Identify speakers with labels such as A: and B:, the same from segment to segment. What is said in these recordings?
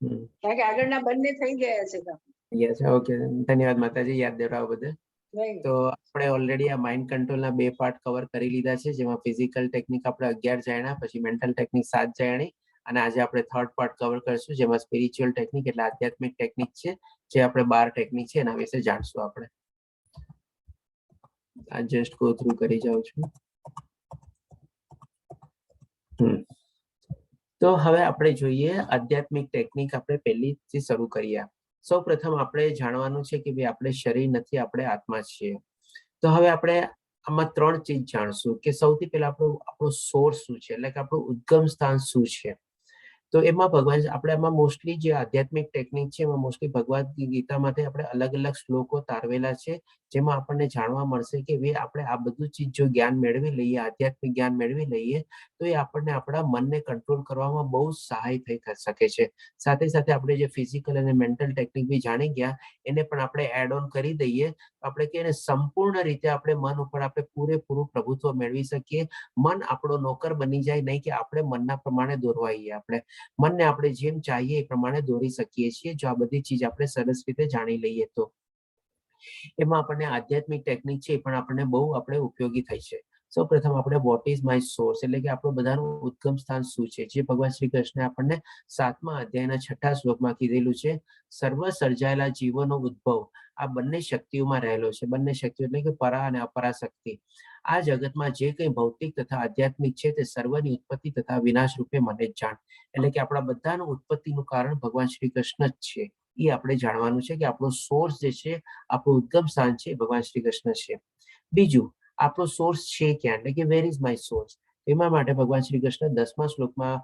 A: કારણ કે આગળના બંને થઈ ગયા છે કામ.
B: યસ, ઓકે, ધન્યવાદ માતાજી યાદ દેવડાવવા બદલ. તો આપણે ઓલરેડી આ માઇન્ડ કંટ્રોલના 2 પાર્ટ કવર કરી લીધા છે, જેમાં ફિઝિકલ ટેકનિક આપણે 11 જાણ્યા, પછી મેન્ટલ ટેકનિક 7 જાણી, અને આજે આપણે થર્ડ પાર્ટ કવર કરશું, જેમાં સ્પિરિચ્યુઅલ ટેકનિક એટલે આધ્યાત્મિક ટેકનિક છે, જે આપણે 12 ટેકનિક છે એના વિશે જાણશું. આપણે આ જસ્ટ ગો થ્રુ કરી જાઉં છું. તો હવે આપણે જોઈએ આધ્યાત્મિક ટેકનિક. આપણે પહેલીથી શરૂ કરીએ. સૌ પ્રથમ આપણે જાણવાનું છે કે ભાઈ આપણે શરીર નથી, આપણે આત્મા છીએ. તો હવે આપણે આમાં 3 ચીજ જાણશું કે સૌથી પહેલા આપણો સોર્સ શું છે, એટલે કે આપણું ઉદ્ગમ સ્થાન શું છે. તો એમાં ભગવાન આપણે આમાં મોસ્ટલી જે આધ્યાત્મિક ટેકનિક છે એમાં મોસ્ટલી ભગવદ ગીતામાંથી આપણે અલગ અલગ શ્લોકો તારવેલા છે, જેમાં આપણને જાણવા મળશે કે ભાઈ આપણે આ બધું ચીજ જો જ્ઞાન મેળવી લઈએ, આધ્યાત્મિક જ્ઞાન મેળવી લઈએ, તો એ આપણને આપણા મનને કંટ્રોલ કરવામાં બહુ સહાય થઈ શકે છે. સાથે સાથે આપણે જે ફિઝિકલ અને મેન્ટલ ટેકનિક બી જાણી ગયા એને પણ આપણે એડ ઓન કરી દઈએ, આપણે કે સંપૂર્ણ રીતે આપણે મન ઉપર આપણે પૂરેપૂરું પ્રભુત્વ મેળવી શકીએ. મન આપણો નોકર બની જાય નહીં કે આપણે મનના પ્રમાણે દોરવાઈએ. આપણે મનને આપણે જેમ ચાહીએ એ પ્રમાણે દોરી શકીએ છીએ, જો આ બધી ચીજ આપણે સરસ રીતે જાણી લઈએ તો. એમાં આપણને આધ્યાત્મિક ટેકનિક છે એ પણ આપણને બહુ આપણે ઉપયોગી થઈ છે. સૌ પ્રથમ આપણે વોટ ઇઝ માય સોર્સ એટલે કે આપણું બધાનું ઉદ્ગમ સ્થાન શું છે, જે ભગવાન શ્રી કૃષ્ણે આપણને 7મા અધ્યાયના 6ઠા શ્લોકમાં કીધેલું છે. સર્વ સર્જાયેલા જીવોનો ઉદ્ભવ આ બંને શક્તિઓમાં રહેલો છે. બંને શક્તિઓ એટલે કે પરા અને અપરા શક્તિ. આ જગતમાં જે કંઈ ભૌતિક તથા આધ્યાત્મિક છે તે સર્વની ઉત્પત્તિ તથા વિનાશ રૂપે મને જ જાણ. એટલે કે આપણા બધાનું ઉત્પત્તિનું કારણ ભગવાન શ્રી કૃષ્ણ જ છે. એ આપણે જાણવાનું છે કે આપણો સોર્સ જે છે, આપણું ઉદ્ગમ સ્થાન છે ભગવાન શ્રી કૃષ્ણ છે. બીજું, આપણો સોર્સ છે ક્યાં, એટલે કે વેર ઇઝ માય સોર્સ. એમાં માટે ભગવાન શ્રી કૃષ્ણ 10મા શ્લોકમાં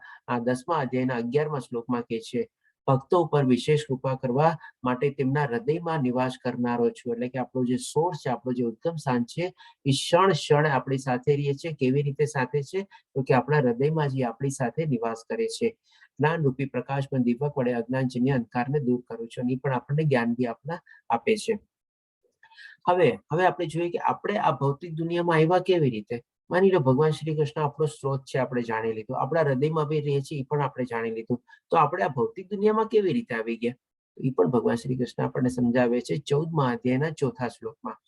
B: 10મા અધ્યાયના 11મા શ્લોકમાં કહે છે, ભક્તો ઉપર વિશેષ કૃપા કરવા માટે તેમના હૃદયમાં નિવાસ કરનારો છું. એટલે કે આપણો જે સોર્સ છે, આપણો જે ઉદ્ગમ સ્થાન છે, એ ક્ષણ ક્ષણ આપણી સાથે રહે છે. કેવી રીતે સાથે છે, તો કે આપણા હૃદયમાં જે આપણી સાથે નિવાસ કરે છે. જ્ઞાન રૂપી પ્રકાશમાં દીપક વડે અજ્ઞાનજન્ય અંધકારને દૂર કરું છું. અને એ પણ આપણને જ્ઞાન બી આપે છે. હવે આપણે જોઈએ કે આપણે આ ભૌતિક દુનિયામાં આવ્યા કેવી રીતે. માની લો ભગવાન શ્રી કૃષ્ણ આપણો સ્ત્રોત છે, આપણે જાણી લીધું. આપણા હૃદયમાં બી રહે છે, એ પણ આપણે જાણી લીધું. તો આપણે આ ભૌતિક દુનિયામાં કેવી રીતે આવી ગયા, એ પણ ભગવાન શ્રી કૃષ્ણ આપણને સમજાવે છે 14મા અધ્યાયના 4થા શ્લોકમાં.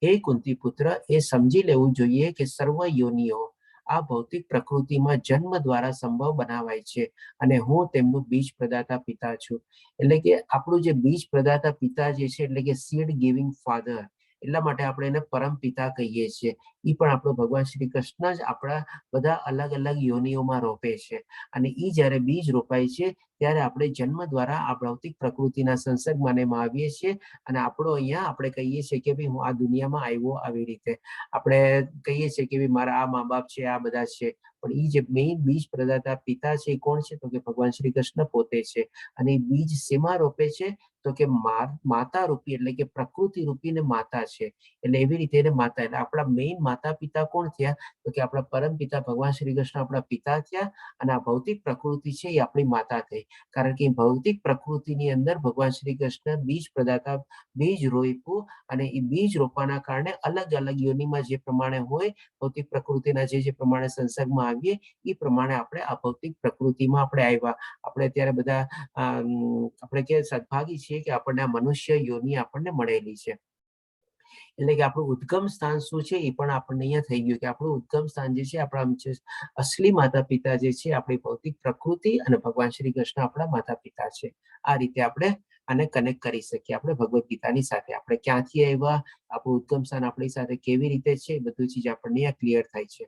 B: હે કુંતી પુત્ર, એ સમજી લેવું જોઈએ કે સર્વ યોનિઓ આ ભૌતિક પ્રકૃતિમાં જન્મ દ્વારા સંભવ બનાવાય છે, અને હું તેમનું બીજ પ્રદાતા પિતા છું. એટલે કે આપણું જે બીજ પ્રદાતા પિતા જે છે, એટલે કે સીડ ગિવિંગ ફાધર, એટલા માટે આપણે એને પરમ પિતા કહીએ છીએ. એ પણ આપણો ભગવાન શ્રી કૃષ્ણ જ આપણા બધા અલગ અલગ યોનિઓમાં રોપે છે. અને એ જ્યારે બીજ રોપાય છે ત્યારે આપણે જન્મ દ્વારા આ ભૌતિક પ્રકૃતિના સંસર્ગમાં આવીએ છીએ. અને આપણો અહીંયા આપણે કહીએ છીએ કે ભાઈ હું આ દુનિયામાં આવ્યો આવી રીતે. આપણે કહીએ છીએ કે ભાઈ મારા આ મા બાપ છે, આ બધા છે, પણ એ જે મેઇન બીજ પ્રદાતા પિતા છે એ કોણ છે, તો કે ભગવાન શ્રી કૃષ્ણ પોતે છે. અને એ બીજ શેમાં રોપે છે, તો કે માતા રૂપી એટલે કે પ્રકૃતિ રૂપી ને માતા છે. એટલે એવી રીતે એને માતા, એટલે આપણા મેઇન માતા પિતા કોણ થયા, તો કે આપણા પરમ પિતા ભગવાન શ્રી કૃષ્ણ આપણા પિતા થયા. અને આ ભૌતિક પ્રકૃતિ છે એ આપણી માતા થઈ. કારણ કે ભૌતિક પ્રકૃતિની અંદર ભગવાન શ્રી કૃષ્ણ બીજ પ્રદાતા બીજ રોપ્યું, અને એ બીજ રોપવાના કારણે અલગ અલગ યોનિમાં જે પ્રમાણે હોય, ભૌતિક પ્રકૃતિના જે પ્રમાણે સંસર્ગમાં આવીએ એ પ્રમાણે આપણે આ ભૌતિક પ્રકૃતિમાં આપણે આવ્યા. આપણે અત્યારે બધા આપણે કે સદભાગી છીએ કે આપણને આ મનુષ્ય યોનિ આપણને મળેલી છે. એટલે કે આપણું ઉદ્ગમ સ્થાન શું છે એ પણ આપણને અહીંયા થઈ ગયું કે આપણું ઉદ્ગમ સ્થાન જે છે આપણા અસલી માતા પિતા જે છે આપણી ભૌતિક પ્રકૃતિ, અને ભગવાન શ્રી કૃષ્ણ આપણા માતા પિતા છે. આ રીતે આપણે આને કનેક્ટ કરી શકીએ આપણે ભગવદ ગીતાની સાથે. આપણે ક્યાંથી આવ્યા, આપણું ઉદ્ગમ સ્થાન આપણી સાથે કેવી રીતે છે, બધું ચીજ આપણને અહીંયા ક્લિયર થાય છે.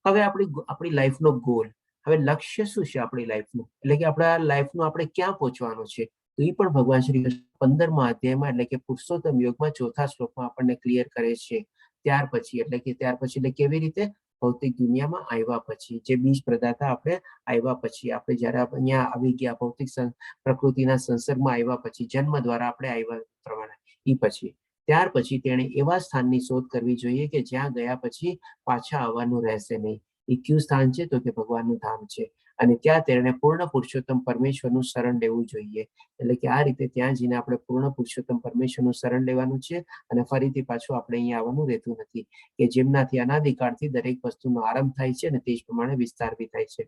B: હવે આપણી લાઈફનો ગોલ, હવે લક્ષ્ય શું છે આપણી લાઈફનું, એટલે કે આપણા લાઈફનું આપણે ક્યાં પહોંચવાનું છે, તો એ પણ ભગવાન શ્રી કૃષ્ણ 15મા અધ્યાયમાં એટલે કે પુરુષોત્તમ યોગમાં 4થા શ્લોકમાં આપણને ક્લિયર કરે છે. ત્યાર પછી એટલે કેવી રીતે, ભૌતિક દુનિયામાં આવ્યા પછી, જે બીજ પ્રદાતા આપણે આવ્યા પછી, આપણે જયારે અહીંયા આવી ગયા ભૌતિક પ્રકૃતિના સંસર્ગમાં આવ્યા પછી, જન્મ દ્વારા આપણે આવ્યા પ્રમાણે, એ પછી ત્યાર પછી તેણે એવા સ્થાનની શોધ કરવી જોઈએ કે જ્યાં ગયા પછી પાછા આવવાનું રહેશે નહીં. એ કયું સ્થાન છે, તો કે ભગવાનનું ધામ છે. અને ત્યાં તેણે પૂર્ણ પુરુષોત્તમ પરમેશ્વરનું શરણ લેવું જોઈએ. એટલે કે આ રીતે ત્યાં જઈને આપણે પૂર્ણ પુરુષોત્તમ પરમેશ્વરનું શરણ લેવાનું છે. અને ફરીથી પાછું આપણે અહીંયા આવવાનું રહેતું નથી, કે જેમનાથી અનાદિકાળથી દરેક વસ્તુનો આરંભ થાય છે અને તે જ પ્રમાણે વિસ્તાર બી થાય છે.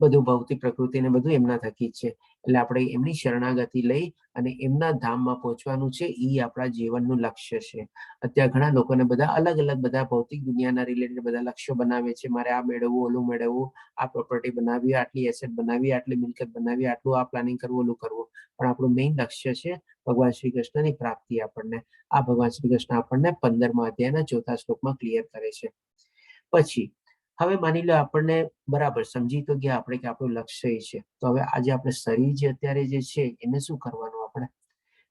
B: બધું ભૌતિક પ્રકૃતિ ને બધું એમના થકી જ છે. એટલે આપણે એમની શરણાગતિ લઈ અને એમના ધામમાં પહોંચવાનું છે, એ આપણા જીવનનું લક્ષ્ય છે. અત્યારે ઘણા લોકોને બધા અલગ અલગ બધા ભૌતિક દુનિયાના રિલેટેડ બધા લક્ષ્યો બનાવે છે. મારે આ મેળવવું, ઓલું મેળવવું, આ પ્રોપર્ટી બનાવવી, આટલી એસેટ બનાવવી, આટલી મિલકત બનાવવી, આટલું આ પ્લાનિંગ કરવું, ઓલું કરવું. પણ આપણું મેઇન લક્ષ્ય છે ભગવાન શ્રી કૃષ્ણની પ્રાપ્તિ. આપણને આ ભગવાન શ્રી કૃષ્ણ આપણને 15મા અધ્યાયના 4થા શ્લોકમાં ક્લિયર કરે છે. પછી હવે માની લો આપણને બરાબર સમજી તો ગયા આપણે કે આપણું લક્ષ્ય એ છે. તો હવે આજે આપણે શરીર જે અત્યારે જે છે એને શું કરવાનું? આપણે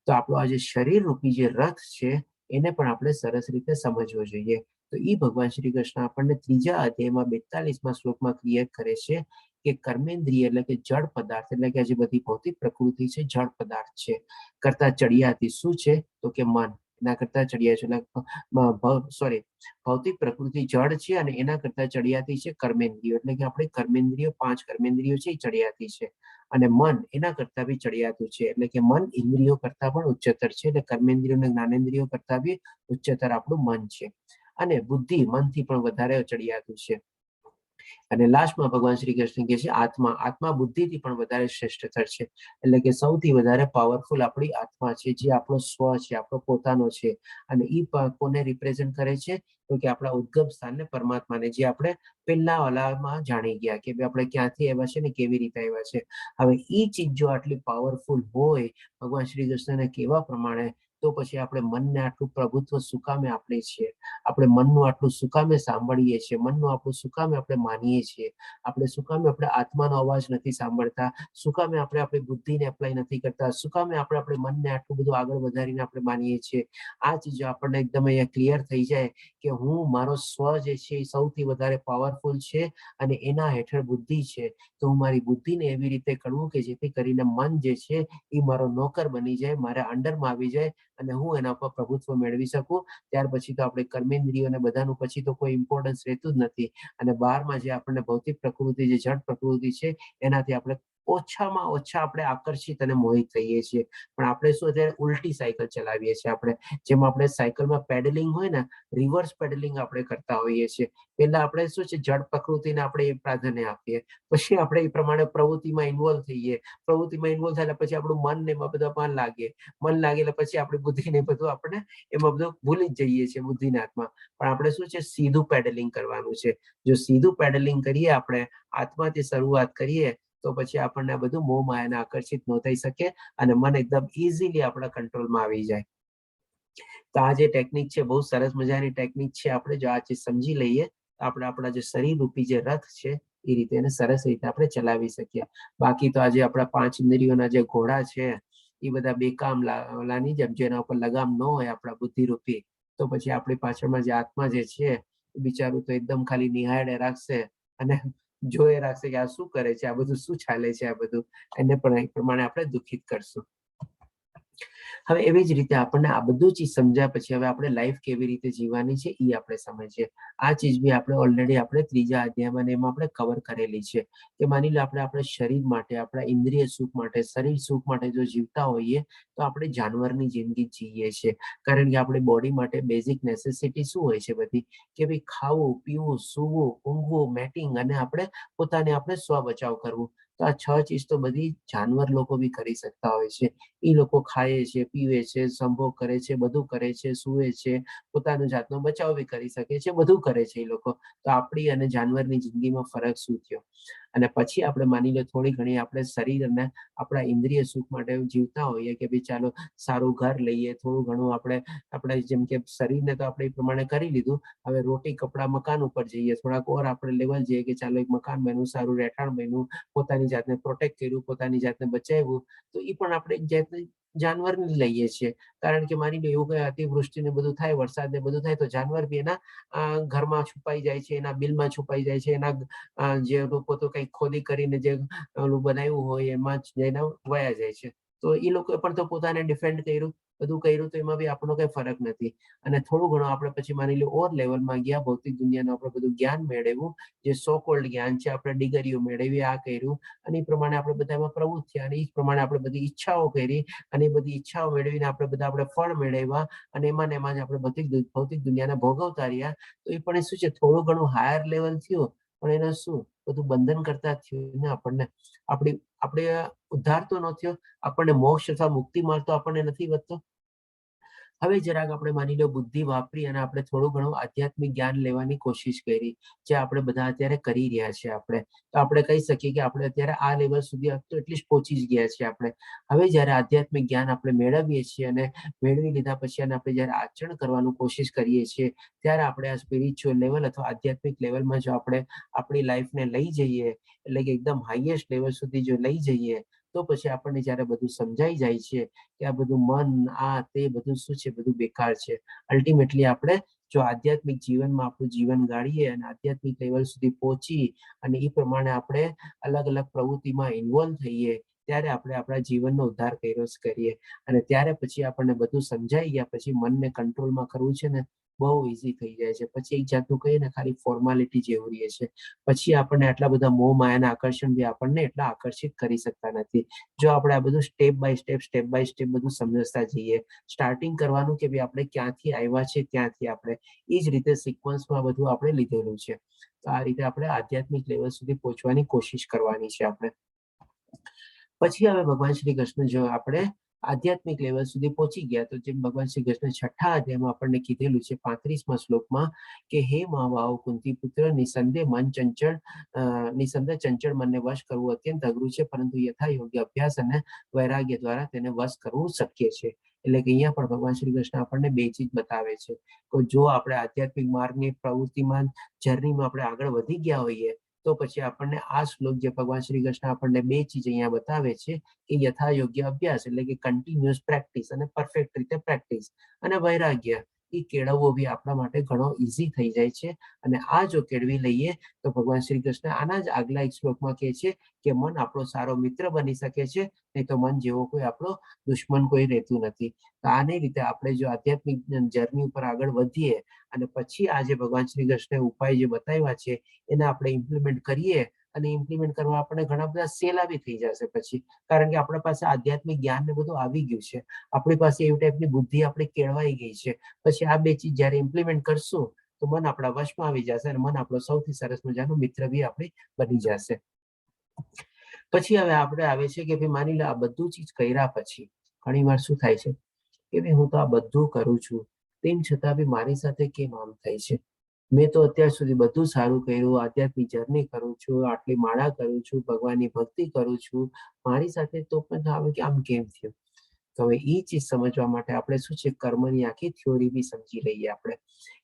B: તો આપણો આ જે શરીર રૂપી જે રથ છે એને પણ આપણે સરસ રીતે સમજવો જોઈએ. તો એ ભગવાન શ્રી કૃષ્ણ આપણને 3જા અધ્યાયમાં 42મા શ્લોકમાં ક્લિયર કરે છે કે કર્મેન્દ્રિય એટલે કે જળ પદાર્થ, એટલે કે આ જે બધી ભૌતિક પ્રકૃતિ છે જળ પદાર્થ છે, કરતા ચડિયાતી શું છે? તો કે મન. એના કરતા ચડિયાતી સોરી, ભૌતિક પ્રકૃતિ જળ છે અને એના કરતા ચડિયાતી છે કર્મેન્દ્રિયો. એટલે કે આપણે કર્મેન્દ્રિયો 5 કર્મેન્દ્રિયો છે એ ચડિયાતી છે અને મન એના કરતા બી ચડિયાતું છે. એટલે કે મન ઇન્દ્રિયો કરતા પણ ઉચ્ચતર છે. એટલે કર્મેન્દ્રિયો અને જ્ઞાનેન્દ્રિયો કરતા બી ઉચ્ચતર આપણું મન છે. અને બુદ્ધિ મનથી પણ વધારે ચડિયાતું છે. અને લાસ્ટમાં ભગવાન શ્રી કૃષ્ણ કહે છે આત્મા. આત્મા બુદ્ધિથી પણ વધારે શ્રેષ્ઠતર છે. એટલે કે સૌથી વધારે પાવરફુલ આપણી આત્મા છે, જે આપણો સ્વ છે, આપણો પોતાનો છે. અને એ કોને રિપ્રેઝન્ટ કરે છે? તો કે આપણા ઉદ્ગમ સ્થાનને, પરમાત્માને, જે આપણે પહેલા ઓલામાં જાણી ગયા કે આપણે ક્યાંથી આવ્યા છે ને કેવી રીતે આવ્યા છે. હવે એ ચીજ જો આટલી પાવરફુલ હોય ભગવાન શ્રી કૃષ્ણને કહેવા પ્રમાણે, તો પછી આપણે મનને આટલું પ્રભુત્વ શું કામે આપીએ છીએ? આપણે મનનું આટલું શું કામે સાંભળીએ છીએ? મનનું આપણું શું કામે આપણે માનીએ છીએ? આપણે શું કામે આપણે આત્માનો અવાજ નથી સાંભળતા? શું કામે આપણે આપણી બુદ્ધિને એપ્લાય નથી કરતા? શું કામે આપણે આપણે મનને આટલું બધું આગળ વધારીને આપણે માનીએ છીએ? આ ચીજો આપણને એકદમ અહીંયા ક્લિયર થઈ જાય કે હું, મારો સ્વ જે છે એ સૌથી વધારે પાવરફુલ છે અને એના હેઠળ બુદ્ધિ છે. તો હું મારી બુદ્ધિને એવી રીતે કરવું કે જેથી કરીને મન જે છે એ મારો નોકર બની જાય, મારા અંડરમાં આવી જાય અને હું એના પર પ્રભુત્વ મેળવી શકું. ત્યાર પછી તો આપણે કર્મેન્દ્રિયો અને બધાનું પછી તો કોઈ ઇમ્પોર્ટન્સ રહેતું જ નથી. અને બહારમાં જે આપણને ભૌતિક પ્રકૃતિ, જે જડ પ્રકૃતિ છે એનાથી આપણે ઓછામાં ઓછા આપણે આકર્ષિત અને મોહિત થઈએ છીએ. પણ આપણે શું અત્યારે ઉલટી સાયકલ ચલાવીએ છીએ. આપણે જેમ આપણે સાયકલમાં પેડલિંગ હોય ને, રિવર્સ પેડલિંગ આપણે કરતા હોઈએ છીએ. પહેલા આપણે શું છે જડ પ્રકૃતિને આપણે એ પ્રાધાન્ય આપીએ, પછી આપણે એ પ્રમાણે પ્રવૃત્તિમાં ઇન્વોલ્વ થઈએ. પ્રવૃત્તિમાં ઇન્વોલ્વ થાય પછી આપણું મન ને એમાં બધા મન લાગે. મન લાગે એટલે પછી આપણી બુદ્ધિ ને બધું આપણે એમાં બધું ભૂલી જ જઈએ છીએ, બુદ્ધિના હાથમાં. પણ આપણે શું છે સીધું પેડલિંગ કરવાનું છે. જો સીધું પેડલિંગ કરીએ, આપણે આત્માથી શરૂઆત કરીએ, તો પછી આપણને આ બધું મોહ માયાને આકર્ષિત ન થઈ શકે અને મન એકદમ ઇઝીલી આપણા કંટ્રોલમાં આવી જાય. તો આ જે ટેકનિક છે બહુ સરસ મજાની ટેકનિક છે. આપણે જો આ ચીજ સમજી લઈએ તો આપણે આપણા જે શરીર રૂપી જે રથ છે એ રીતે એને સરસ રીતે આપણે ચલાવી શકીએ. બાકી તો આજે આપણા 5 ઇન્દ્રિયોના જે ઘોડા છે એ બધા બેકામ લાની જેમ, જેના ઉપર લગામ ન હોય આપણા બુદ્ધિ રૂપી, તો પછી આપણી પાછળમાં જે આત્મા જે છે બિચારું તો એકદમ ખાલી નિહાળે રાખશે અને જોયે રાખશે કે આ શું કરે છે, આ બધું શું ચાલે છે, આ બધું. એને પણ એ પ્રમાણે આપણે દુઃખિત કરશું. હવે એવી જ રીતે આપણને આ બધું ચીજ સમજ્યા પછી હવે આપણે લાઈફ કેવી રીતે જીવવાની છે એ આપણે સમજીએ. આ ચીજ બી આપણે ઓલરેડી આપણે 3જા અધ્યાયમાં એમાં આપણે કવર કરેલી છે કે માની લો આપણે આપણા શરીર માટે, આપણા ઇન્દ્રિય સુખ માટે, શરીર સુખ માટે જો જીવતા હોઈએ તો આપણે જાનવરની જિંદગી જીવીએ છીએ. કારણ કે આપણી બોડી માટે બેઝિક નેસેસિટી શું હોય છે બધી? કે ભાઈ ખાવું, પીવું, સૂવું, ઊંઘવું, મેટિંગ અને આપણે પોતાને આપણે સ્વ બચાવ કરવું. તો આ 6 ચીજ તો બધી જાનવર લોકો બી કરી શકતા હોય છે. એ લોકો ખાય છે, પીવે છે, સંભોગ કરે છે, બધું કરે છે, સૂવે છે, પોતાનો જાતનો બચાવ બી કરી શકે છે, બધું કરે છે એ લોકો. તો આપણી અને જાનવરની જિંદગીમાં ફરક શું થયો? અને પછી આપણે માની લો થોડી ઘણી આપણે શરીર અને આપણા ઇન્દ્રિય સુખ માટે જીવતા હોઈએ કે ભાઈ ચાલો સારું ઘર લઈએ, થોડું ઘણું આપણે જેમ કે શરીરને તો આપણે એ પ્રમાણે કરી લીધું. હવે રોટી, કપડા, મકાન ઉપર જઈએ, થોડાક ઓર આપણે લેવલ જઈએ કે ચાલો એક મકાન બન્યું, સારું રહેઠાણ બન્યું, પોતાની જાતને પ્રોટેક્ટ કર્યું, પોતાની જાતને બચાવ્યું, તો એ પણ આપણે એક જાતની જાનવરને લઈએ છીએ. કારણ કે માની લો એવું કઈ અતિવૃષ્ટિ ને બધું થાય, વરસાદ ને બધું થાય, તો જાનવર બી એના ઘરમાં છુપાઈ જાય છે, એના બિલમાં છુપાઈ જાય છે, એના જે લોકો તો કઈ ખોદી કરીને જે ઓલું બનાવ્યું હોય એમાં જ જઈને વયા જાય છે. તો એ લોકો પણ તો પોતાને ડિફેન્ડ કર્યું, બધું કર્યું, તો એમાં બી આપણો કઈ ફરક નથી. અને થોડું ઘણું આપણે પછી માની લો ઓર લેવલમાં ગયા, ભૌતિક દુનિયાનું આપણે બધું જ્ઞાન મેળવ્યું, જે સો કોલ્ડ જ્ઞાન છે, આપણે ડિગ્રીઓ મેળવી, આ કર્યું અને એ પ્રમાણે આપણે બધામાં પ્રવૃત્ત થયા અને એ પ્રમાણે આપણે બધી ઈચ્છાઓ કરી અને એ બધી ઈચ્છાઓ મેળવીને આપણે ફળ મેળવ્યા અને એમાં ને એમાં જ આપણે ભૌતિક દુનિયાને ભોગવતા રહ્યા. તો એ પણ શું છે થોડું ઘણું હાયર લેવલ થયું, પણ એને શું બધું બંધન કરતા થયું ને આપણને. આપણે ઉદ્ધાર તો ન થયો, આપણને મોક્ષ અથવા મુક્તિ માર્ગ તો આપણને નથી વધતો. હવે જરાક આપણે માની લો બુદ્ધિ વાપરી અને આપણે થોડું ઘણું આધ્યાત્મિક જ્ઞાન લેવાની કોશિશ કરી, જે આપણે બધા અત્યારે કરી રહ્યા છીએ. તો આપણે કહી શકીએ કે આપણે અત્યારે આ લેવલ સુધી તો એટલીસ્ટ પહોંચી જ ગયા છીએ આપણે. હવે જ્યારે આધ્યાત્મિક જ્ઞાન આપણે મેળવીએ છીએ અને મેળવી લીધા પછી અને આપણે જ્યારે આચરણ કરવાનું કોશિશ કરીએ છીએ, ત્યારે આપણે આ સ્પિરિચ્યુઅલ લેવલ અથવા આધ્યાત્મિક લેવલમાં જો આપણે આપણી લાઈફને લઈ જઈએ, એટલે કે એકદમ હાઈએસ્ટ લેવલ સુધી જો લઈ જઈએ, તો પછી આપણને જ્યારે બધું સમજાઈ જાય છે કે આ બધું મન, આ તે બધું શું છે, બધું બેકાર છે. અલ્ટિમેટલી આપણે જો આધ્યાત્મિક જીવનમાં આપણું જીવન ગાળીએ અને આધ્યાત્મિક લેવલ સુધી પહોંચી અને એ પ્રમાણે આપણે અલગ અલગ પ્રવૃત્તિમાં ઇન્વોલ્વ થઈએ, ત્યારે આપણે આપણા જીવનનો ઉદ્ધાર કર્યો કરીએ. અને ત્યારે પછી આપણને બધું સમજાઈ ગયા પછી મનને કંટ્રોલમાં કરવું છે ને બહુ ઈઝી થઈ જાય છે. પછી એક જાતનું કહીએ ને ખાલી ફોર્માલિટી જેવું રહે છે. પછી આપણને આટલા બધા મોહ માયાના આકર્ષણ બી આપણને એટલા આકર્ષિત કરી શકતા નથી. જો આપણે આ બધું સ્ટેપ બાય સ્ટેપ બધું સમજતા જઈએ. સ્ટાર્ટિંગ કરવાનું કે ભાઈ આપણે ક્યાંથી આવ્યા છે ત્યાંથી આપણે એ જ રીતે સિક્વન્સમાં બધું આપણે લીધેલું છે. તો આ રીતે આપણે આધ્યાત્મિક લેવલ સુધી પહોંચવાની કોશિશ કરવાની છે આપણે. પછી હવે ભગવાન શ્રી કૃષ્ણ જો આપણે આધ્યાત્મિક લેવલ સુધી પહોંચી ગયા, તો જેમ ભગવાન શ્રી કૃષ્ણ 6થા અધ્યાયમાં આપણને કીધેલું છે 35મા શ્લોકમાં કે હે મહાબાહુ કુંતી પુત્ર, નિસંદેહ ચંચળ મનને વશ કરવું અત્યંત અઘરું છે, પરંતુ યથા યોગ્ય અભ્યાસ અને વૈરાગ્ય દ્વારા તેને વશ કરવું શક્ય છે. એટલે કે અહીંયા પણ ભગવાન શ્રી કૃષ્ણ આપણને બે ચીજ બતાવે છે કે જો આપણે આધ્યાત્મિક માર્ગની પ્રવૃત્તિમાં જર્નીમાં આપણે આગળ વધી ગયા હોઈએ, તો પછી આપણને આ શ્લોક જે ભગવાન શ્રી કૃષ્ણ આપણને બે ચીજ અહીંયા બતાવે છે કે યથા યોગ્ય અભ્યાસ એટલે કે કન્ટિન્યુઅસ પ્રેક્ટિસ અને પરફેક્ટ રીતે પ્રેક્ટિસ, અને વૈરાગ્ય એ કેળવવો બી આપણા માટે ઘણો ઈઝી થઈ જાય છે. અને આ જો કેળવી લઈએ તો ભગવાન શ્રી કૃષ્ણ આના જ આગલા એક શ્લોકમાં કહે છે કે મન આપણો સારો મિત્ર બની શકે છે, નહીં તો મન જેવો કોઈ આપણો દુશ્મન કોઈ રહેતું નથી. તો આની રીતે આપણે જો આધ્યાત્મિક જર્ની ઉપર આગળ વધીએ અને પછી આ જે ભગવાન શ્રી કૃષ્ણે ઉપાય જે બતાવ્યા છે એને આપણે ઇમ્પ્લિમેન્ટ કરીએ, અને ઇમ્પ્લિમેન્ટ કરવા આપણે ઘણા બધા સહેલા બી થઈ જશે પછી, કારણ કે આપણા પાસે આધ્યાત્મિક જ્ઞાન ને બધું આવી ગયું છે. આપણી પાસે એવી ટાઈપની બુદ્ધિ આપણે કેળવાઈ ગઈ છે. પછી આ બે ચીજ જયારે ઇમ્પ્લિમેન્ટ કરશું તો મન આપણા વશમાં આવી જશે અને મન આપણો સૌથી સરસ મજાનો મિત્ર બી આપણી બની જશે. પછી હવે આપણે આવે છે કે ભાઈ માની લો આ બધું ચીજ કર્યા પછી ઘણી વાર શું થાય છે કે ભાઈ હું તો આ બધું કરું છું, તેમ છતાં બી મારી સાથે કેમ આમ થાય છે? મેં તો અત્યાર સુધી બધું સારું કર્યું, આધ્યાત્મિક જર્ની કરું છું, આટલી માળા કરું છું, ભગવાનની ભક્તિ કરું છું, મારી સાથે તો પણ આવે કે આમ કેમ થયું? તો હવે એ ચીજ સમજવા માટે આપણે શું છે કર્મની આખી થિયોરી બી સમજી લઈએ આપણે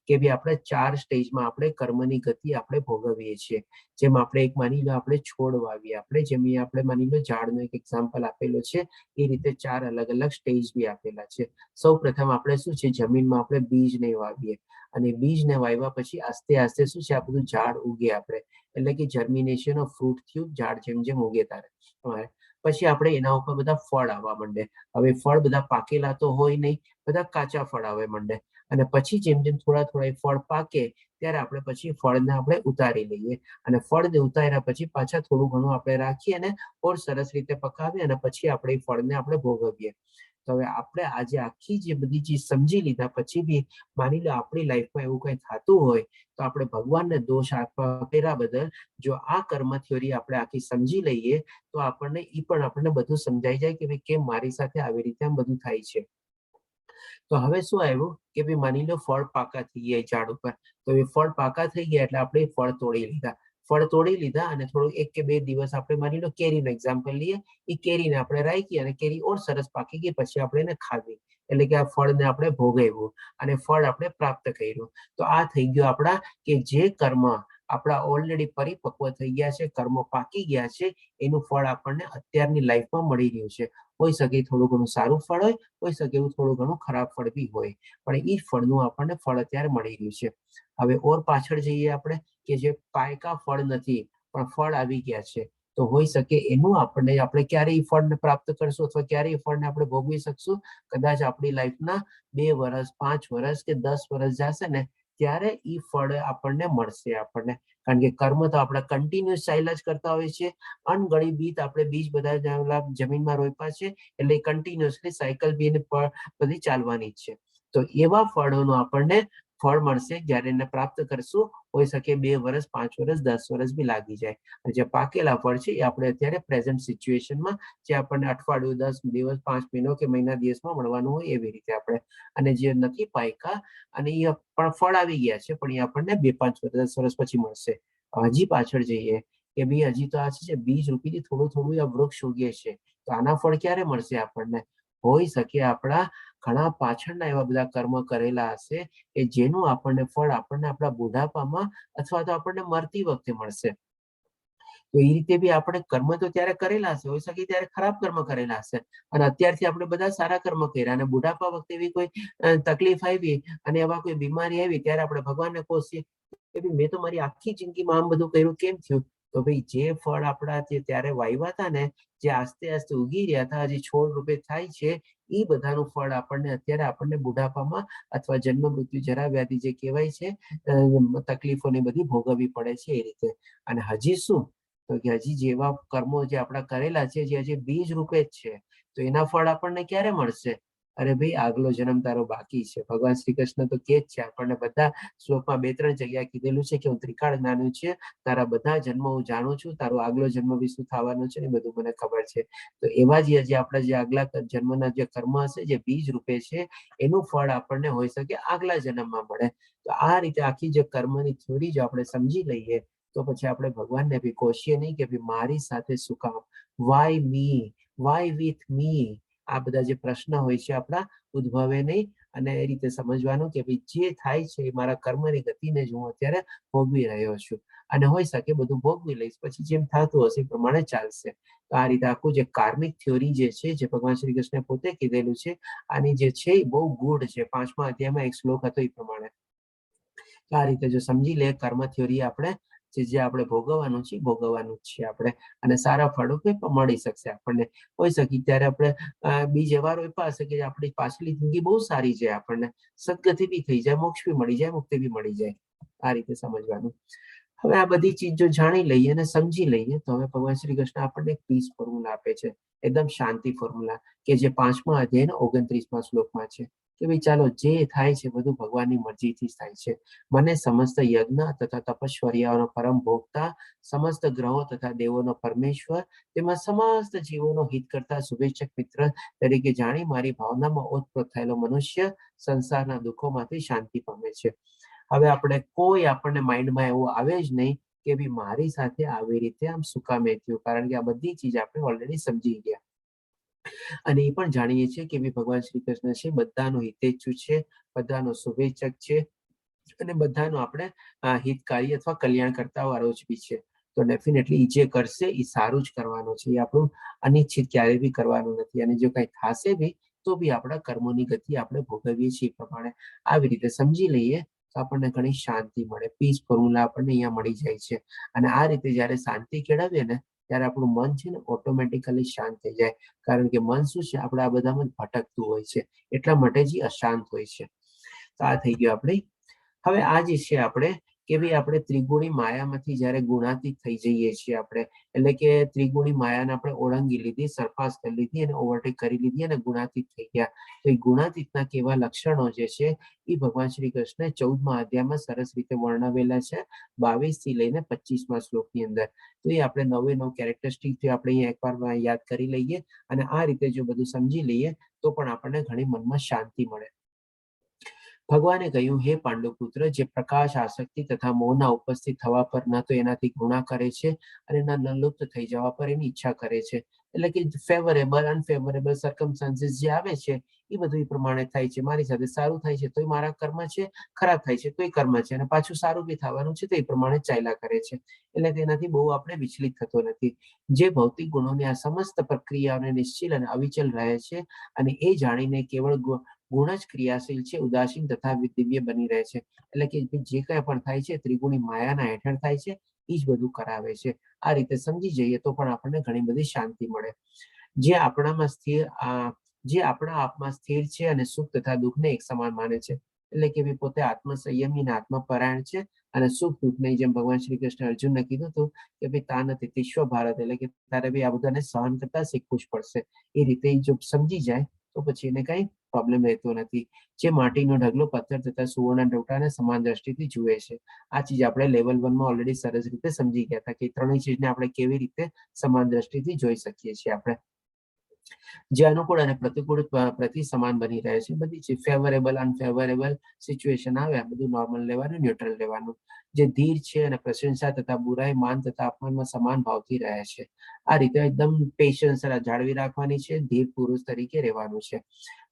B: કે ભાઈ આપણે 4 સ્ટેજમાં આપણે કર્મની ગતિ આપણે ભોગવીએ છીએ. જેમ આપણે એક માની લો આપણે છોડ વાવીએ, આપણે જેમ આપણે માની લો ઝાડનો એક એક્ઝામ્પલ આપેલો છે, એ રીતે 4 અલગ અલગ સ્ટેજ બી આપેલા છે. સૌ પ્રથમ આપણે શું છે જમીનમાં આપણે બીજને વાવીએ, અને બીજને વાવ્યા પછી આસ્તે આસ્તે શું છે આ બધું ઝાડ ઉગે આપણે, એટલે કે જર્મિનેશન ઓફ ફ્રૂટ થયું, ઝાડ જેમ જેમ ઉગે તારે. પછી આપણે એના ઉપર બધા ફળ આવવા માંડે. હવે ફળ બધા પાકેલા તો હોય નહીં, બધા કાચા ફળ આવવા માંડે. અને પછી જેમ જેમ થોડા થોડા ફળ પાકે ત્યારે આપણે પછી ફળને આપણે ઉતારી લઈએ, અને ફળને ઉતાર્યા પછી પાછા થોડું ઘણું આપણે રાખીએ અને ઓર સરસ રીતે પકાવીએ અને પછી આપણે ફળને આપણે ભોગવીએ. તો હવે આપણે આજે આખી જે બધી ચીજ સમજી લીધા પછી બી માની લો આપણી લાઈફમાં એવું કંઈ થતું હોય તો આપણે ભગવાનને દોષ આપવા પેલા બદલ જો આ કર્મ થિયોરી આપણે આખી સમજી લઈએ તો આપણને ઈ પણ આપણને બધું સમજાઈ જાય કે ભાઈ કેમ મારી સાથે આવી રીતે આમ બધું થાય છે. તો હવે શું આવ્યું કે ભાઈ માની લો ફળ પાકા થઈ ગયા ઝાડ ઉપર, તો એ ફળ પાકા થઈ ગયા એટલે આપણે ફળ તોડી લીધા. ફળ તોડી લીધા અને થોડું 1 કે 2 દિવસ આપણે માની લો કેરીનો એક્ઝામ્પલ લઈએ, એ કેરીને આપણે રાખી અને કેરી ઓર સરસ પાકી ગઈ પછી આપણે એને ખાધી, એટલે કે આ ફળને આપણે ભોગવ્યું અને ફળ આપણે પ્રાપ્ત કર્યું. તો આ થઈ ગયું આપણા કે જે કર્મ આપણા ઓલરેડી પરિપક્વ થઈ ગયા છે, કર્મો પાકી ગયા છે, એનું ફળ આપણને અત્યારની લાઈફમાં મળી રહ્યું છે. હોઈ શકે થોડું ઘણું સારું ફળ હોઈ શકે એવું થોડું ઘણું ખરાબ ફળ બી હોય, પણ એ ફળનું આપણને ફળ અત્યારે મળી રહ્યું છે. હવે ઓર પાછળ જઈએ આપણે કે જે પાયકા ફળ નથી પણ ફળ આવી ગયા છે, તો હોઈ શકે એનું આપણે ક્યારે એ ફળને પ્રાપ્ત કરશું અથવા ક્યારે એ ફળને આપણે ભોગવી શકશું? કદાચ આપણી લાઈફના 2 વર્ષ, 5 વર્ષ કે 10 વર્ષ જશે ને ત્યારે ઈ ફળ આપણને મળશે આપણને, કારણ કે કર્મ તો આપણે કન્ટિન્યુઅસ ચાલ્યા જ કરતા હોય છે. અણગણી બીત આપણે બીજ બધા જમીનમાં રોપ્યા છે એટલે કન્ટિન્યુઅસલી સાયકલ બી બધી ચાલવાની જ છે. તો એવા ફળોનું આપણને ફળ મળશે જ્યારે એને પ્રાપ્ત કરશું હોઈ શકે 2 વર્ષ, 5 વર્ષ, 10 વર્ષ બી લાગી જાય. અને જે પાકેલા ફળ છે એ આપણે અત્યારે પ્રેઝન્ટ સિચ્યુએશનમાં જે આપણને અઠવાડિયું, 10 દિવસ, 5 મહિનો કે મહિના દિવસમાં મળવાનું હોય એવી રીતે આપણે. અને જે નથી પાક્યા અને એ પણ ફળ આવી ગયા છે પણ એ આપણને 2, 5 વર્ષ, 10 વર્ષ પછી મળશે. હજી પાછળ જઈએ કે ભાઈ હજી તો આ છે બીજ રૂપીથી થોડું થોડું આ વૃક્ષ ઉગે છે, તો આના ફળ ક્યારે મળશે આપણને? હોઈ શકે આપણા ઘણા પાછળના એવા બધા કર્મ કરેલા હશે કે જેનું આપણને ફળ આપણને આપણા બુઢાપામાં અથવા તો આપણને મરતી વખતે મળશે. તો એ રીતે બી આપણે કર્મ તો ત્યારે કરેલા હશે, હોઈ શકે ત્યારે ખરાબ કર્મ કરેલા હશે અને અત્યારથી આપણે બધા સારા કર્મ કર્યા અને બુઢાપા વખતે એવી કોઈ તકલીફ આવી અને એવા કોઈ બીમારી આવી ત્યારે આપણે ભગવાનને કોસીએ કે ભાઈ મેં તો મારી આખી જિંદગીમાં આમ બધું કર્યું, કેમ થયું? તો ભાઈ જે ફળ આપણા ત્યારે વાવ્યા હતા ને, જે આસ્તે આસ્તે ઉગી રહ્યા હતા, હજી છોડ રૂપે થાય છે, એ બધાનું ફળ આપણને અત્યારે આપણને બુઢાપામાં અથવા જન્મ મૃત્યુ જરા વ્યાધિ જે કહેવાય છે તકલીફોને બધી ભોગવવી પડે છે એ રીતે. અને હજી શું, તો કે હજી જેવા કર્મો જે આપણા કરેલા છે જે હજી બીજ રૂપે જ છે, તો એના ફળ આપણને ક્યારે મળશે? અરે ભાઈ આગલો જન્મ તારો બાકી છે. ભગવાન શ્રી કૃષ્ણ તો કે જ છે આપણને બધા શ્લોકમાં 2-3 જગ્યાએ કીધેલું છે કે હું ત્રિકાળ જ્ઞાની છે, તારા બધા જન્મ હું જાણું છું, તારો આગલો જન્મ બી શું થવાનો છે એ બધું મને ખબર છે. તો એવા જ જે આપણા જે આગલા જન્મના જે કર્મ હશે જે બીજ રૂપે છે એનું ફળ આપણને હોઈ શકે આગલા જન્મમાં મળે. તો આ રીતે આખી જે કર્મની થિયોરી જો આપણે સમજી લઈએ તો પછી આપણે ભગવાનને બી કોશીએ નહીં કે ભાઈ મારી સાથે શું કામ, why me, why with me, આ બધા જે પ્રશ્ન હોય છે આપણા ઉદ્ભવે નહીં. અને એ રીતે સમજવાનું કે ભાઈ જે થાય છે એ મારા કર્મની ગતિને જ હું અત્યારે ભોગવી રહ્યો છું અને હોઈ શકે બધું ભોગવી લઈશ, પછી જેમ થતું હશે એ પ્રમાણે ચાલશે. તો આ રીતે આખું જે કાર્મિક થિયોરી જે છે જે ભગવાન શ્રી કૃષ્ણે પોતે કીધેલું છે, આની જે છે એ બહુ ગૂઢ છે. 5મા અધ્યાયમાં એક શ્લોક હતો એ પ્રમાણે. આ રીતે જો સમજી લે કર્મ થિયોરી આપણે જે આપણે ભોગવવાનું છે ભોગવવાનું જ છે આપણે, અને સારા ફળો મળી શકશે આપણને. હોઈ શકે ત્યારે આપણે બીજ એવા રોપ્યા હશે કે આપણી પાછલી જિંદગી બહુ સારી જાય, આપણને સદગતિ બી થઈ જાય, મોક્ષ બી મળી જાય, મુક્તિ બી મળી જાય. આ રીતે સમજવાનું. હવે આ બધી ચીજ જો જાણી લઈએ અને સમજી લઈએ તો હવે ભગવાન શ્રી કૃષ્ણ આપણને એક પીસ ફોર્મ્યુલા આપે છે, એકદમ શાંતિ ફોર્મ્યુલા, કે જે 5મા અધ્યાયના 29મા શ્લોકમાં છે કે ભાઈ ચાલો જે થાય છે બધું ભગવાનની મરજીથી જ થાય છે. મને સમસ્ત યજ્ઞ તથા તપશ્ચર્યાઓનો પરમ ભોગતા, સમસ્ત ગ્રહો તથા દેવોનો પરમેશ્વર, તેમાં સમસ્ત જીવોનો હિત કરતા શુભેચ્છક મિત્ર તરીકે જાણી મારી ભાવનામાં ઓતપ્રોત થયેલો મનુષ્ય સંસારના દુઃખોમાંથી શાંતિ પામે છે. હવે આપણે કોઈ આપણને માઇન્ડમાં એવું આવે જ નહીં કે ભાઈ મારી સાથે આવી રીતે આમ શું કામ થયું, કારણ કે આ બધી ચીજ આપણે ઓલરેડી સમજી ગયા અને એ પણ જાણીએ છીએ કે ભાઈ ભગવાન શ્રી કૃષ્ણ છે બધાનો હિતેચ્છુ છે, બધાનો શુભેચ્છક છે અને બધાનો આપણે હિતકારી અથવા કલ્યાણ કરતા વાળો જ બી છે. તો ડેફિનેટલી જે કરશે એ સારું જ કરવાનું છે, એ આપણું અનિચ્છિત ક્યારેય બી કરવાનું નથી. અને જો કંઈ થશે બી તો બી આપણા કર્મોની ગતિ આપણે ભોગવીએ છીએ એ પ્રમાણે આવી રીતે સમજી લઈએ તો આપણને ઘણી શાંતિ મળે. પીસ ફોર્મ્યુલા આપણને અહીંયા મળી જાય છે. અને આ રીતે જ્યારે શાંતિ કેળવીએ ને ત્યારે આપણું મન છે ને ઓટોમેટિકલી શાંત થઈ જાય, કારણ કે મન શું છે આપણે આ બધામાં ભટકતું હોય છે, એટલા માટે જ અશાંત હોય છે. તો આ થઈ ગયું આપણે. હવે આ જે છે આપણે કે ભાઈ આપણે ત્રિગુણી માયામાંથી જ્યારે ગુણાતીત થઈ જઈએ છીએ આપણે, એટલે કે ત્રિગુણી માયાને આપણે ઓળંગી લીધી, સરપાસ કરી લીધી અને ઓવરટેક કરી લીધી અને ગુણાતીત થઈ ગયા. તો એ ગુણાતીતના કેવા લક્ષણો જે છે એ ભગવાન શ્રી કૃષ્ણે 14મા અધ્યાયમાં સરસ રીતે વર્ણવેલા છે, 22 થી લઈને 25મા શ્લોકની અંદર. તો એ આપણે 9 કેરેક્ટરિસ્ટિક આપણે અહીંયા એકવાર યાદ કરી લઈએ અને આ રીતે જો બધું સમજી લઈએ તો પણ આપણને ઘણી મનમાં શાંતિ મળે. ભગવાને કહ્યું, હે પાંડુપુત્ર, જે પ્રકાશ, આસક્તિ તથા મોહના ઉપસ્થિત થવા પર ન તો એનાથી ગુણા કરે છે અને ન લુપ્ત થઈ જવા પર એની ઈચ્છા કરે છે. એટલે કે ફેવરેબલ અનફેવરેબલ સર્કમસ્ટાન્સીસ જે આવે છે એ બધું એ પ્રમાણે થાય છે. મારી સાથે સારું થાય છે તો એ મારા કર્મ છે, ખરાબ થાય છે તો એ કર્મ છે, અને પાછું સારું બી થવાનું છે તો એ પ્રમાણે ચાલ્યા કરે છે. એટલે તેનાથી બહુ આપણે વિચલિત થતો નથી. જે ભૌતિક ગુણોની આ સમસ્ત પ્રક્રિયાઓને નિશ્ચિલ અને અવિચલ રહે છે અને એ જાણીને કેવળ ગુણ જ ક્રિયાશીલ છે, ઉદાસીન તથા દિવ્ય બની રહે છે. એટલે કે જે કંઈ પણ થાય છે ત્રિગુણી માયાના હેઠળ થાય છે, એ જ બધું કરાવે છે. આ રીતે સમજી જઈએ તો પણ આપણને ઘણી બધી શાંતિ મળે. જે આપણામાં સ્થિર જે આપણા આપમાં સ્થિર છે અને સુખ તથા દુઃખને એક સમાન માને છે, એટલે કે પોતે આત્મસંયમી અને આત્મપરાયણ છે અને સુખ દુઃખને જેમ ભગવાન શ્રી કૃષ્ણ અર્જુનને કીધું હતું કે ભાઈ તા નથી વિશ્વ ભારત, એટલે કે તારે બી આ બધાને સહન કરતા શીખવું જ પડશે. એ રીતે જો સમજી જાય તો પછી એને કઈ પ્રોબ્લેમ રહેતો નથી. જે માટીનો ઢગલો પથ્થર તથા સુવર્ણ લોટાને સમાન દ્રષ્ટિથી જુએ છે. આ ચીજ આપણે લેવલ 1 માં ઓલરેડી સરસ રીતે સમજી ગયા હતા કે ત્રણેય ચીજને આપણે કેવી રીતે સમાન દ્રષ્ટિથી જોઈ શકીએ છીએ. આપણે જે અનુકૂળ અને પ્રતિકૂળ પ્રતિ સમાન બની રહે છે. બધી ચીજ ફેવરેબલ અનફેવરેબલ સિચ્યુએશન આવે આ બધું નોર્મલ લેવાનું, ન્યુટ્રલ લેવાનું. જે ધીર છે અને પ્રશંસા તથા બુરાઈ, માન તથા અપમાનમાં સમાન ભાવથી રહે છે. આ રીતે એકદમ પેશન્સ જાળવી રાખવાની છે. ધીર પુરુષ તરીકે રહેવાનું છે.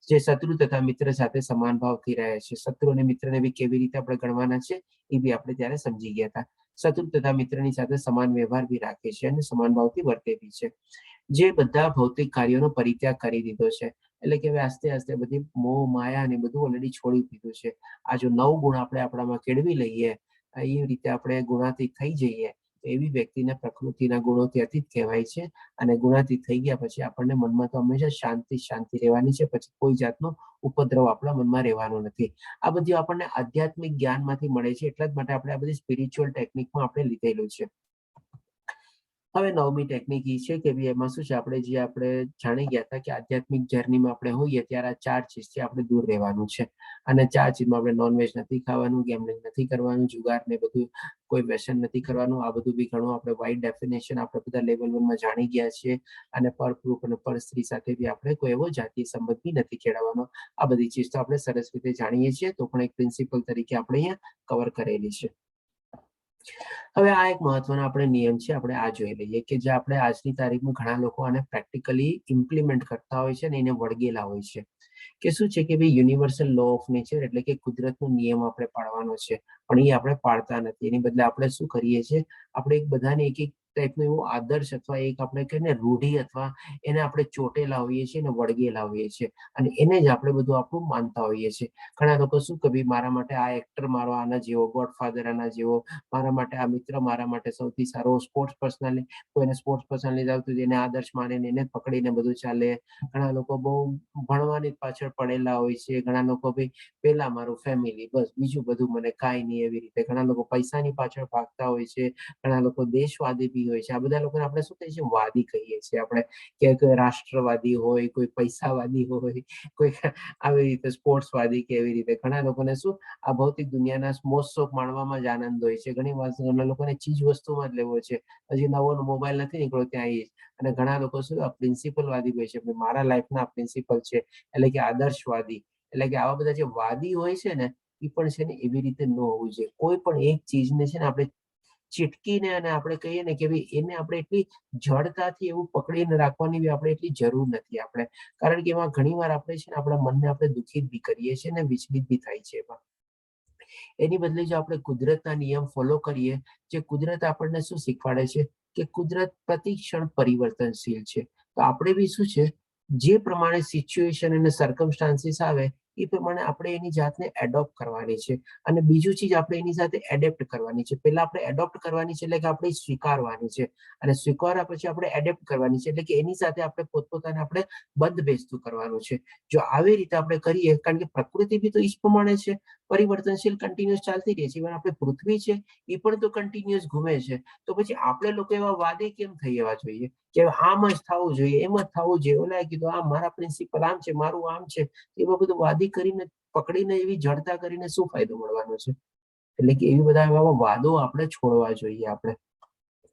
B: જે શત્રુ તથા મિત્ર સાથે સમાન ભાવથી રહે છે. શત્રુ અને મિત્રને બી કેવી રીતે આપણે ગણવાના છે એ બી આપણે ત્યારે સમજી ગયા હતા. શત્રુ તથા મિત્રની સાથે સમાન વ્યવહાર બી રાખે છે અને સમાન ભાવથી વર્તે બી છે. જે બધા ભૌતિક કાર્યોનો પરિત્યાગ કરી દીધો છે. એટલે કે હવે આસ્તે આસ્તે બધી મોહ માયા ને બધું ઓલરેડી છોડી દીધું છે. આ જો 9 ગુણ આપણે આપણામાં કેળવી લઈએ, એ રીતે આપણે ગુણાતીત થઈ જઈએ, તો એવી વ્યક્તિને પ્રકૃતિના ગુણોથી અતીત કહેવાય છે. અને ગુણાતીત થઈ ગયા પછી આપણને મનમાં તો હંમેશા શાંતિ રહેવાની છે. પછી કોઈ જાતનો ઉપદ્રવ આપણા મનમાં રહેવાનો નથી. આ બધું આપણને આધ્યાત્મિક જ્ઞાનમાંથી મળે છે. એટલા જ માટે આપણે આ બધી સ્પિરિચ્યુઅલ ટેકનિકમાં આપણે લીધેલું છે. હવે 9મી ટેકનિક એ છે કે એમાં શું છે, આપણે જાણી ગયા હતા કે આધ્યાત્મિક જર્નીમાં આપણે હોઈએ ત્યારે આ 4 ચીજથી આપણે દૂર રહેવાનું છે. અને 4 ચીજમાં આપણે નોનવેજ નથી ખાવાનું, ગેમ્બલિંગ નથી કરવાનું, જુગાર ને બધું કોઈ વ્યસન નથી કરવાનું. આ બધું બી ઘણું આપણે વાઇડ ડેફિનેશન આપણે બધા લેવલ 1 માં જાણી ગયા છીએ. અને પર પુરુષ અને પર સ્ત્રી સાથે બી આપણે કોઈ એવો જાતીય સંબંધ બી નથી કેળવવાનો. આ બધી ચીજ તો આપણે સરસ રીતે જાણીએ છીએ. તો પણ એક પ્રિન્સિપલ તરીકે આપણે અહીંયા કવર કરેલી છે. હવે આ એક મહત્વનો આપણે નિયમ છે. આપણે આ જોઈ લઈએ કે જે આપણે આજની તારીખમાં ઘણા લોકો આને પ્રેક્ટિકલી ઇમ્પ્લિમેન્ટ કરતા હોય છે ને એને વળગેલા હોય છે. કે શું છે કે ભાઈ યુનિવર્સલ લો ઓફ નેચર એટલે કે કુદરતનો નિયમ આપણે પાળવાનો છે, પણ એ આપણે પાળતા નથી. એની બદલે આપણે શું કરીએ છીએ, આપણે એક બધાને એક ટાઈપનો એવો આદર્શ અથવા એક આપણે કહીએ ને રૂઢિ અથવા એને આપણે ચોટેલા હોઈએ છીએ ને વળગેલા હોઈએ છીએ અને એને જ આપણે બધું આપણું માનતા હોઈએ છીએ. ઘણા લોકો શું કે મારા માટે આ એક્ટર મારો આના જેવો, ગોડફાધર આના જેવો, મારા માટે આ મિત્ર મારા માટે સૌથી સારો, સ્પોર્ટ્સ પર્સનાલિટી કોઈને સ્પોર્ટ્સ પર્સનાલિટી આવતું એને આદર્શ માને એને પકડીને બધું ચાલે. ઘણા લોકો બહુ ભણવાની પાછળ પડેલા હોય છે. ઘણા લોકો ભાઈ પેલા મારું ફેમિલી, બસ બીજું બધું મને કાંઈ નહીં, એવી રીતે. ઘણા લોકો પૈસાની પાછળ ભાગતા હોય છે. ઘણા લોકો દેશવાદી બી હોય છે. આ બધા લોકોને આપણે શું કહીએ છીએ, વાદી કહીએ છીએ આપણે. કે કોઈ રાષ્ટ્રવાદી હોય, કોઈ પૈસાવાદી હોય, કોઈ આવી રીતે સ્પોર્ટ્સવાદી કે એવી રીતે. ઘણા લોકોને શું આ ભૌતિક દુનિયાના મોજ શોખ માણવામાં જ આનંદ હોય છે. ઘણી વાર ઘણા લોકોને ચીજ વસ્તુમાં જ લેવો છે. હજી નવો મોબાઈલ નથી નીકળ્યો ત્યાં એ. અને ઘણા લોકો શું પ્રિન્સિપલવાદી હોય છે, મારા લાઈફના પ્રિન્સિપલ છે, એટલે કે આદર્શવાદી. એટલે કે આવા બધા જે વાદી હોય છે ને એ પણ છે ને એવી રીતે ન હોવું જોઈએ. કોઈ પણ એક ચીજને છે ને આપણે ચીટકીને અને આપણે કહીએ ને કે ભાઈ એને આપણે એટલી જડતાથી એવું પકડીને રાખવાની બી આપણે એટલી જરૂર નથી. આપણે કારણ કે એમાં ઘણી વાર આપણે છે ને આપણા મનને આપણે દુખિત બી કરીએ છીએ ને વિચલિત બી થાય છે એમાં. એની બદલે જો આપણે કુદરતના નિયમ ફોલો કરીએ, જે કુદરત આપણને શું શીખવાડે છે કે કુદરત પ્રતિક્ષણ પરિવર્તનશીલ છે. તો આપણે બી શું છે, જે પ્રમાણે સિચ્યુએશન અને સર્કમસ્ટાન્સીસ આવે એ પ્રમાણે આપણે એની જાતને એડોપ્ટ કરવાની છે. અને બીજું ચીજ આપણે એની સાથે એડેપ્ટ કરવાની છે. પહેલા આપણે એડોપ્ટ કરવાની છે, એટલે કે આપણે સ્વીકારવાની છે. અને સ્વીકાર્યા પછી આપણે એડેપ્ટ કરવાની છે, એટલે કે એની સાથે આપણે પોતપોતાને આપણે બંધ બેસતું કરવાનું છે. જો આવી રીતે આપણે કરીએ, કારણ કે પ્રકૃતિ બી તો એ જ પ્રમાણે છે, પરિવર્તનશીલ કન્ટિન્યુઅસ ચાલતી રહે છે. ઇવન આપણે પૃથ્વી છે એ પણ તો કન્ટિન્યુઅસ ઘૂમે છે. તો પછી આપણે લોકો એવા વાદી કેમ થઈ જવા જોઈએ કે આમ જ થવું જોઈએ, એમ જ થવું જોઈએ, ઓલા કીધું આમ, મારા પ્રિન્સિપલ આમ છે, મારું આમ છે. એવા બધું વાદી કરીને પકડીને એવી જડતા કરીને શું ફાયદો મળવાનો છે? એટલે કે એવી બધા એવા વાદો આપણે છોડવા જોઈએ આપણે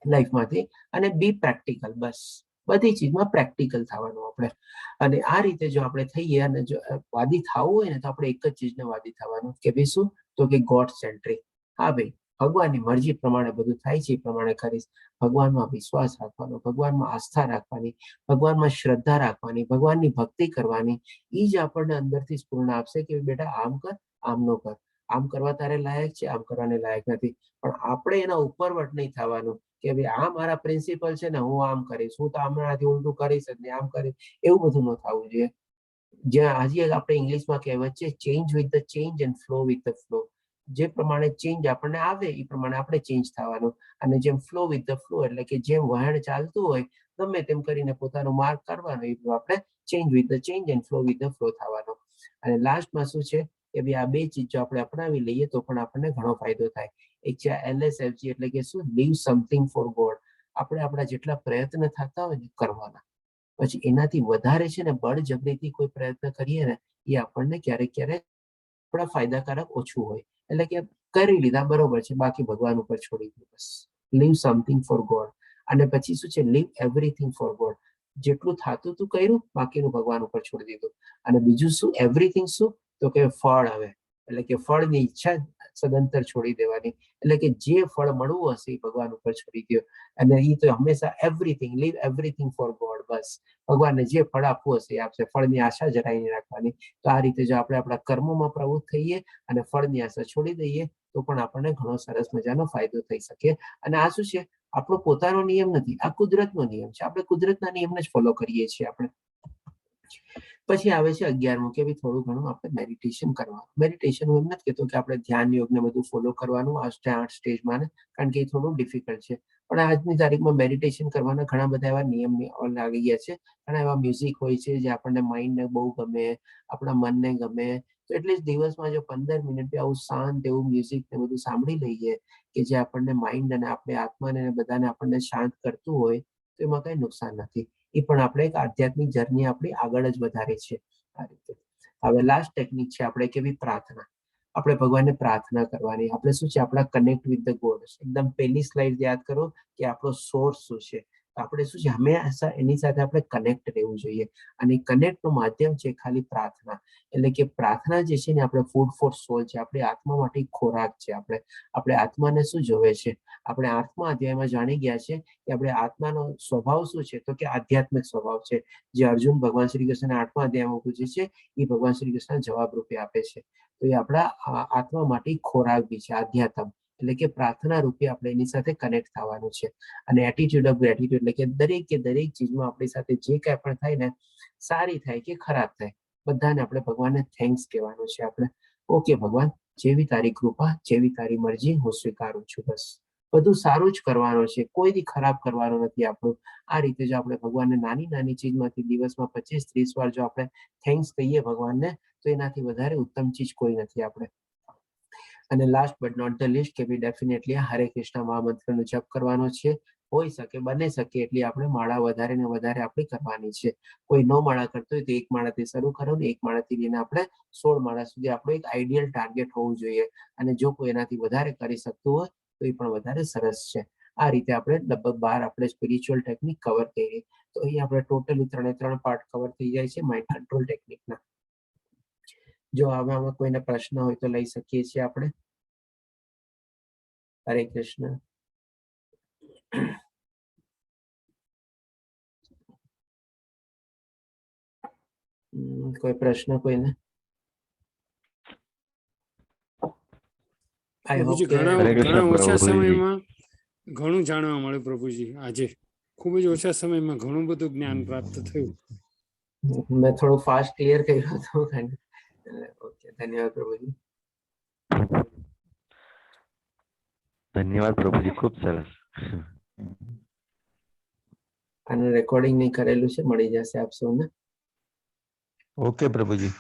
B: લાઈફમાંથી. અને બી પ્રેક્ટિકલ, બસ બધી ચીજમાં પ્રેક્ટિકલ થવાનું આપણે. અને આ રીતે જો આપણે થઈએ અને જો વાદી થવું હોય ને તો આપણે એક જ ચીજને વાદી થવાનું કે ભાઈ શું, તો કે ગોડ સેન્ટ્રિક. હા ભાઈ, ભગવાનની મરજી પ્રમાણે બધું થાય છે એ પ્રમાણે કરીશ. ભગવાનમાં વિશ્વાસ રાખવાનો, ભગવાનમાં આસ્થા રાખવાની, ભગવાનમાં શ્રદ્ધા રાખવાની, ભગવાનની ભક્તિ કરવાની. એ જ આપણને અંદરથી સ્ફૂર્ણ આપશે કે બેટા આમ કર, આમ નો કર, આમ કરવા તારે લાયક છે, આમ કરવાને લાયક નથી. પણ આપણે એના ઉપરવટ નહીં થવાનું કે ભાઈ આ મારા પ્રિન્સિપલ છે ને હું આમ કરીશ, હું તો હમણાંથી ઉલટું કરીશ જ નહીં, આમ કરીશ. એવું બધું ન થવું જોઈએ. જ્યાં હજી આપણે ઇંગ્લિશમાં કહેવત છે, change with the change and flow with the flow. જે પ્રમાણે ચેન્જ આપણને આવે એ પ્રમાણે આપણે ચેન્જ થવાનું. અને જેમ ફ્લો વિથ ધ ફ્લો એટલે કે જેમ વહેણ ચાલતું હોય ગમે તેમ કરીને પોતાનો માર્ગ કરવાનો, એ આપણે change with the change and flow with the flow થવાનો. અને લાસ્ટમાં શું છે કે ભાઈ આ બે ચીજો આપણે અપનાવી લઈએ તો પણ આપણને ઘણો ફાયદો થાય. એક છે LSFG એટલે કે શું, લીવ સમથિંગ ફોર ગોડ. આપણે આપણા જેટલા પ્રયત્ન થતા હોય ને કરવાના. પછી એનાથી વધારે છે ને બળજબરીથી કોઈ પ્રયત્ન કરીએ ને એ આપણને ક્યારેક ક્યારેક થોડા ફાયદાકારક ઓછું હોય. એટલે કે કરી લીધા બરોબર છે, બાકી ભગવાન ઉપર છોડી દીધું. બસ લીવ સમથિંગ ફોર ગોડ. અને પછી શું છે, લીવ એવરીથિંગ ફોર ગોડ. જેટલું થતું તું કર્યું, બાકીનું ભગવાન ઉપર છોડી દીધું. અને બીજું શું એવરીથિંગ શું, તો કે ફળ આવે, એટલે કે ફળની ઈચ્છા સદંતર છોડી દેવાની. એટલે કે જે ફળ મળવું હશે એ ભગવાન ઉપર છોડી દો. અને એ તો હંમેશા everything, leave everything for God. બસ ભગવાનને જે ફળ આપવું હશે એ આપશે, ફળની આશા જરાય નહીં રાખવાની. તો આ રીતે જો આપણે આપણા કર્મોમાં પ્રવૃત્ત થઈએ અને ફળની આશા છોડી દઈએ તો પણ આપણને ઘણો સરસ મજાનો ફાયદો થઈ શકે. અને આ શું છે, આપણો પોતાનો નિયમ નથી, આ કુદરતનો નિયમ છે. આપણે કુદરતના નિયમને જ ફોલો કરીએ છીએ આપણે. પછી આવે છે 11મું, કે ભાઈ થોડું ઘણું આપણે મેડિટેશન કરવાનું. મેડિટેશન હું એમ નથી કહેતો કે આપણે ધ્યાન યોગ ને બધું ફોલો કરવાનું આ 8 સ્ટેજમાં ને, કારણ કે એ થોડું ડિફિકલ્ટ છે. પણ આજની તારીખમાં મેડિટેશન કરવાના ઘણા બધા એવા નિયમ લાગી ગયા છે. ઘણા એવા મ્યુઝિક હોય છે જે આપણને માઇન્ડને બહુ ગમે, આપણા મનને ગમે. તો એટલીસ્ટ દિવસમાં જો 15 મિનિટ આવું શાંત એવું મ્યુઝિક ને બધું સાંભળી લઈએ કે જે આપણને માઇન્ડ અને આપણે આત્માને બધાને આપણને શાંત કરતું હોય, તો એમાં કઈ નુકસાન નથી. એ પણ આપણે એક આધ્યાત્મિક જર્ની આપણી આગળ જ વધારે છે આ રીતે. હવે લાસ્ટ ટેકનિક છે આપણે કેવી પ્રાર્થના. આપણે ભગવાનને પ્રાર્થના કરવાની. આપણે શું છે, આપણા કનેક્ટ વિથ ધ ગોડ. એકદમ પહેલી સ્લાઇડ યાદ કરો કે આપણો સોર્સ શું છે. આપણે શું છે, હંમેશા એની સાથે આપણે કનેક્ટ રહેવું જોઈએ. અને કનેક્ટનું માધ્યમ છે ખાલી પ્રાર્થના. એટલે કે પ્રાર્થના જે છે ને આપણે ફૂડ ફોર સોલ છે, આપણી આત્મા માટે ખોરાક છે. આપણે આત્માને શું જોવે છે, આપણે 8મા અધ્યાયમાં જાણી ગયા છે કે આપણે આત્માનો સ્વભાવ શું છે, તો કે આધ્યાત્મિક સ્વભાવ છે. જે અર્જુન ભગવાન શ્રી કૃષ્ણ 8મા અધ્યાયમાં પૂછે છે એ ભગવાન શ્રી કૃષ્ણ જવાબ રૂપે આપે છે. તો એ આપણા આત્મા માટે ખોરાક બી છે, આધ્યાત્મ. એટલે કે પ્રાર્થના રૂપે આપણે એની સાથે કનેક્ટ થવાનું છે. અને એટીટ્યુડ ઓફ ગ્રેટિટ્યુડ, એટલે કે દરેક ચીજમાં આપણી સાથે જે કાંઈ પણ થાય ને, સારી થાય કે ખરાબ થાય, બધાને આપણે ભગવાનને થેન્ક્સ કહેવાનું છે. આપણે ઓકે ભગવાન, જેવી તારી કૃપા, જેવી તારી મરજી, હું સ્વીકારું છું. બસ બધું સારું જ કરવાનું છે, કોઈથી ખરાબ કરવાનું નથી આપણું. આ રીતે જો આપણે ભગવાનને નાની નાની ચીજમાંથી દિવસમાં 25-30 વાર જો આપણે થેન્ક્સ કહીએ ભગવાનને, તો એનાથી વધારે ઉત્તમ ચીજ કોઈ નથી આપણે. અને last but not the least, કે ભાઈ ડેફિનેટલી હરે કૃષ્ણ મહામંત્રનો જપ કરવાનો છે. હોઈ શકે, બને શકે એટલી આપણે માળા વધારે ને વધારે આપણી કરવાની છે. કોઈ 9 માળા કરતો હોય તો 1 માળાથી શરૂ કરો ને 1 માળાથી લઈને આપણે 16 માળા સુધી આપણું એક આઈડિયલ ટાર્ગેટ હોવું જોઈએ. અને જો કોઈ એનાથી વધારે કરી શકતું હોય તો એ પણ વધારે સરસ છે. આ રીતે આપણે લગભગ 12 આપણે સ્પિરિચ્યુઅલ ટેકનિક કવર કરી. તો અહીં આપણે ટોટલી 3 પાર્ટ કવર થઈ જાય છે માઇન્ડ કંટ્રોલ ટેકનિકના. જો આમાં કોઈને પ્રશ્ન હોય તો લઈ શકીએ છીએ આપણે. હરે કૃષ્ણ. કોઈ પ્રશ્ન કોઈને?
C: પ્રભુજી ઘણા ઓછા સમયમાં ઘણું જાણવા મળ્યું પ્રભુજી. આજે ખૂબ જ ઓછા સમયમાં ઘણું બધું જ્ઞાન પ્રાપ્ત થયું.
B: મેં થોડું ફાસ્ટ ક્લિયર કર્યું હતું. ઓકે, ધન્યવાદ પ્રભુજી.
D: ધન્યવાદ પ્રભુજી, ખૂબ સરસ.
B: આનું રેકોર્ડિંગ નહીં કરેલું છે, મળી જશે આપ સૌને.
D: ઓકે પ્રભુજી.